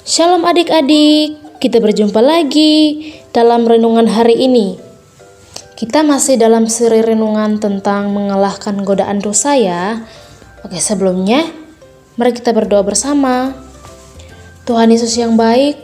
Shalom adik-adik, kita berjumpa lagi dalam renungan hari ini. Kita masih dalam seri renungan tentang mengalahkan godaan dosa ya. Oke, sebelumnya mari kita berdoa bersama. Tuhan Yesus yang baik,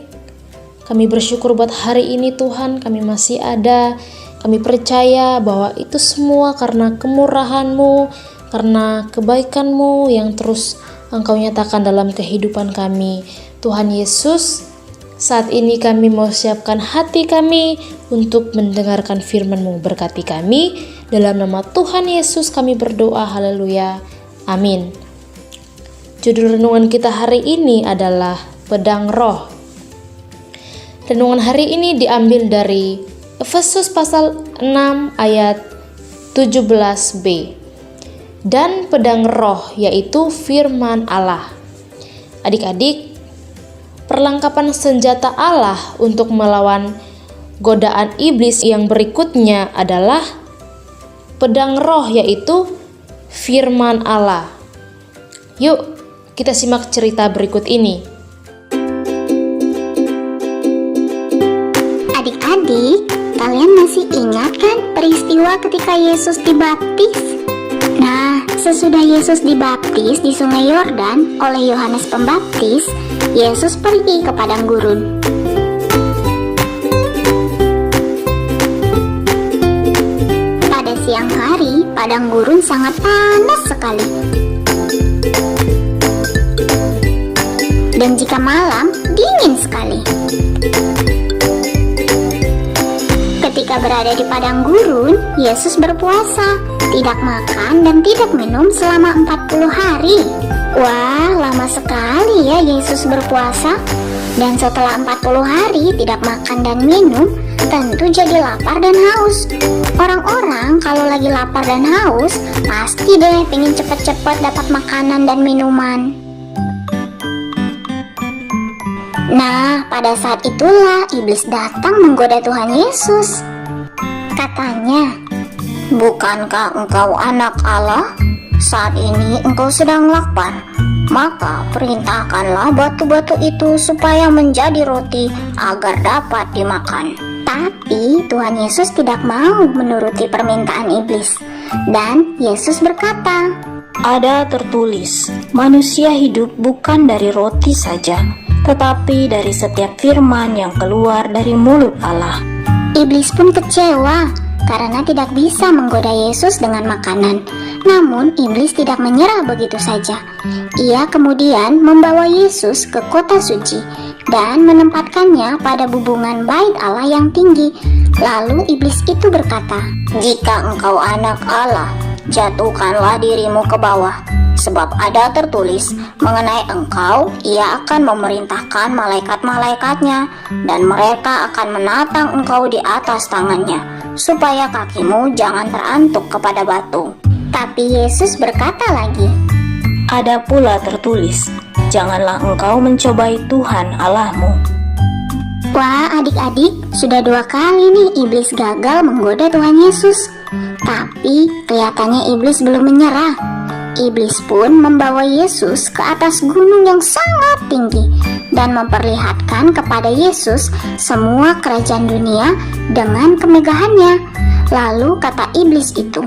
kami bersyukur buat hari ini Tuhan, kami masih ada. Kami percaya bahwa itu semua karena kemurahan-Mu, karena kebaikan-Mu yang terus Engkau nyatakan dalam kehidupan kami. Tuhan Yesus, saat ini kami mau siapkan hati kami untuk mendengarkan firman-Mu. Berkati kami, dalam nama Tuhan Yesus kami berdoa, haleluya, amin. Judul renungan kita hari ini adalah Pedang Roh. Renungan hari ini diambil dari Efesus pasal 6 ayat 17b. Dan pedang roh yaitu firman Allah. Adik-adik, perlengkapan senjata Allah untuk melawan godaan iblis yang berikutnya adalah pedang roh yaitu firman Allah. Yuk, kita simak cerita berikut ini. Adik-adik, kalian masih ingat kan peristiwa ketika Yesus dibaptis? Nah, sesudah Yesus dibaptis di Sungai Yordan oleh Yohanes Pembaptis, Yesus pergi ke padang gurun. Pada siang hari, padang gurun sangat panas sekali. Dan jika malam, dingin sekali. Ketika berada di padang gurun, Yesus berpuasa, tidak makan dan tidak minum selama 40 hari. Wah, lama sekali ya Yesus berpuasa. Dan setelah 40 hari tidak makan dan minum, tentu jadi lapar dan haus. Orang-orang kalau lagi lapar dan haus, pasti deh pengen cepet-cepet dapat makanan dan minuman. Nah, pada saat itulah iblis datang menggoda Tuhan Yesus. Katanya, "Bukankah engkau anak Allah? Saat ini engkau sedang lapar. Maka perintahkanlah batu-batu itu supaya menjadi roti agar dapat dimakan." Tapi Tuhan Yesus tidak mau menuruti permintaan iblis. Dan Yesus berkata, "Ada tertulis, manusia hidup bukan dari roti saja, tetapi dari setiap firman yang keluar dari mulut Allah." Iblis pun kecewa karena tidak bisa menggoda Yesus dengan makanan. Namun iblis tidak menyerah begitu saja. Ia kemudian membawa Yesus ke kota suci dan menempatkannya pada bubungan bait Allah yang tinggi. Lalu iblis itu berkata, "Jika engkau anak Allah, jatuhkanlah dirimu ke bawah. Sebab ada tertulis, mengenai engkau, ia akan memerintahkan malaikat-malaikatnya, dan mereka akan menatang engkau di atas tangannya, supaya kakimu jangan terantuk kepada batu." Tapi Yesus berkata lagi, Ada pula tertulis, janganlah engkau mencobai Tuhan Allahmu. Wah, adik-adik, sudah 2 kali nih iblis gagal menggoda Tuhan Yesus. Tapi kelihatannya iblis belum menyerah. Iblis pun membawa Yesus ke atas gunung yang sangat tinggi dan memperlihatkan kepada Yesus semua kerajaan dunia dengan kemegahannya. Lalu kata iblis itu,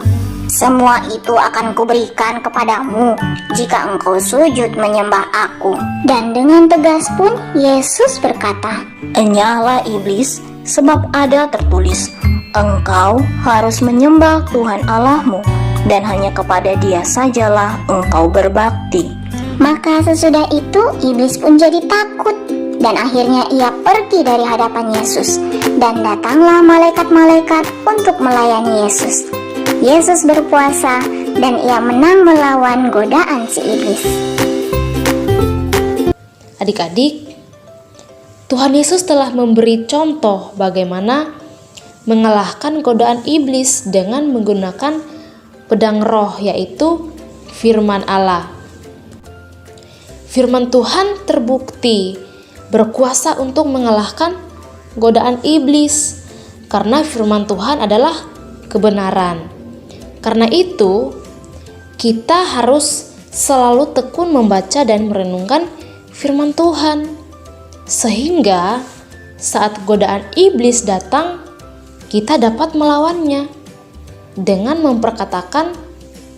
"Semua itu akan kuberikan kepadamu jika engkau sujud menyembah aku." Dan dengan tegas pun Yesus berkata, Enyahlah iblis, sebab ada tertulis, engkau harus menyembah Tuhan Allahmu, dan hanya kepada Dia sajalah engkau berbakti. Maka sesudah itu iblis pun jadi takut dan akhirnya ia pergi dari hadapan Yesus. Dan datanglah malaikat-malaikat untuk melayani Yesus. Yesus berpuasa dan ia menang melawan godaan si iblis. Adik-adik, Tuhan Yesus telah memberi contoh bagaimana mengalahkan godaan iblis dengan menggunakan pedang roh, yaitu firman Allah. Firman Tuhan terbukti berkuasa untuk mengalahkan godaan iblis karena firman Tuhan adalah kebenaran. Karena itu, kita harus selalu tekun membaca dan merenungkan firman Tuhan. Sehingga saat godaan iblis datang, kita dapat melawannya dengan memperkatakan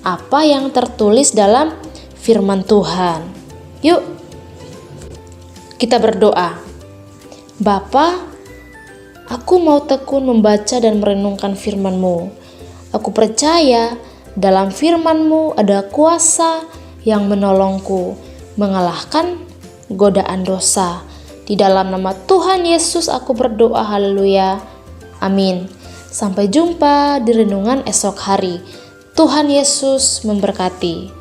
apa yang tertulis dalam firman Tuhan. Yuk, kita berdoa. Bapa, aku mau tekun membaca dan merenungkan firman-Mu. Aku percaya dalam firman-Mu ada kuasa yang menolongku mengalahkan godaan dosa. Di dalam nama Tuhan Yesus aku berdoa, haleluya. Amin. Sampai jumpa di renungan esok hari. Tuhan Yesus memberkati.